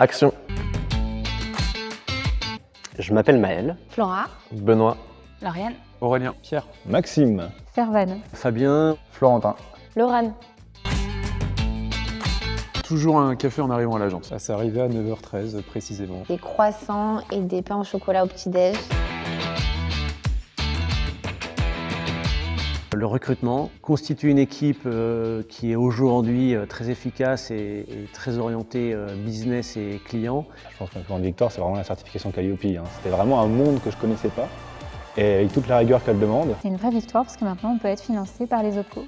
Action. Je m'appelle Maël. Flora, Benoît. Lauriane, Aurélien. Pierre. Maxime. Servane, Fabien. Florentin. Laurane. Toujours un café en arrivant à l'agence. Ça s'est arrivé à 9h13 précisément. Des croissants et des pains au chocolat au petit-déj. Le recrutement constitue une équipe qui est aujourd'hui très efficace et très orientée business et client. Je pense que ma plus grande victoire, c'est vraiment la certification Calliope. C'était vraiment un monde que je ne connaissais pas et avec toute la rigueur qu'elle demande. C'est une vraie victoire parce que maintenant on peut être financé par les OPCO.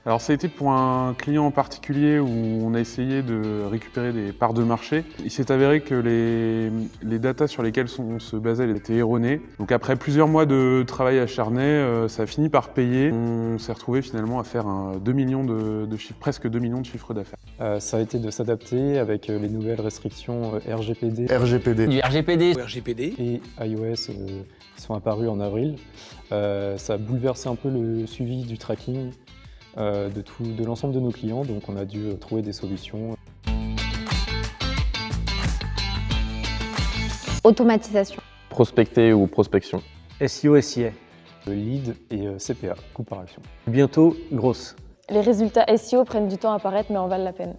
Alors ça a été pour un client en particulier où on a essayé de récupérer des parts de marché. Il s'est avéré que les datas sur lesquelles on se basait étaient erronées. Donc après plusieurs mois de travail acharné, ça a fini par payer. On s'est retrouvé finalement à faire 2 millions de chiffres, presque 2 millions de chiffres d'affaires. Ça a été de s'adapter avec les nouvelles restrictions RGPD Du RGPD. et iOS qui sont apparues en avril. Ça a bouleversé un peu le suivi du tracking de l'ensemble de nos clients, donc on a dû trouver des solutions. Automatisation. Prospecter ou prospection. SEO, SIA. Lead et CPA, coût par action. Bientôt, grosse. Les résultats SEO prennent du temps à apparaître mais en valent la peine.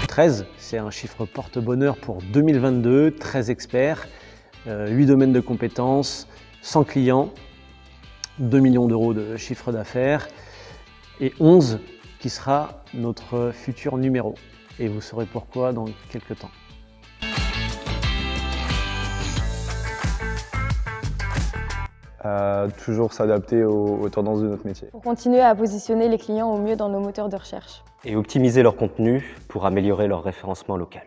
13, c'est un chiffre porte-bonheur pour 2022, 13 experts, 8 domaines de compétences, 100 clients, 2 millions d'euros de chiffre d'affaires et 11 qui sera notre futur numéro. Et vous saurez pourquoi dans quelques temps. Toujours s'adapter aux tendances de notre métier. Pour continuer à positionner les clients au mieux dans nos moteurs de recherche. Et optimiser leur contenu pour améliorer leur référencement local.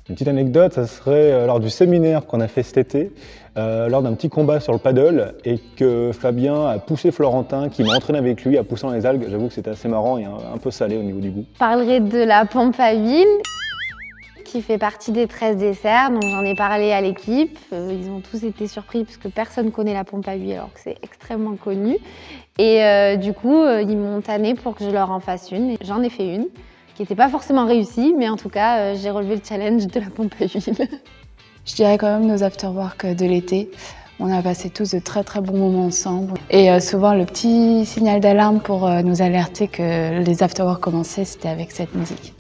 Une petite anecdote, ça serait lors du séminaire qu'on a fait cet été, lors d'un petit combat sur le paddle, et que Fabien a poussé Florentin, qui m'a entraîné avec lui, à pousser dans les algues. J'avoue que c'était assez marrant et un peu salé au niveau du goût. Je parlerai de la pompe à huile qui fait partie des 13 desserts, donc j'en ai parlé à l'équipe. Ils ont tous été surpris parce que personne ne connaît la pompe à huile alors que c'est extrêmement connu. Et du coup, ils m'ont tanné pour que je leur en fasse une. Et j'en ai fait une, qui n'était pas forcément réussie, mais en tout cas, j'ai relevé le challenge de la pompe à huile. Je dirais quand même nos afterwork de l'été. On a passé tous de très très bons moments ensemble. Et souvent, le petit signal d'alarme pour nous alerter que les afterwork commençaient, c'était avec cette musique.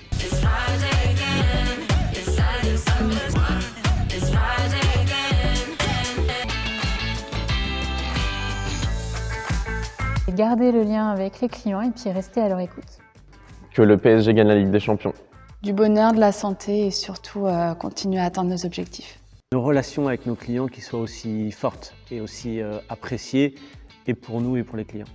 Garder le lien avec les clients et puis rester à leur écoute. Que le PSG gagne la Ligue des Champions. Du bonheur, de la santé et surtout continuer à atteindre nos objectifs. Nos relations avec nos clients qui soient aussi fortes et aussi appréciées et pour nous et pour les clients.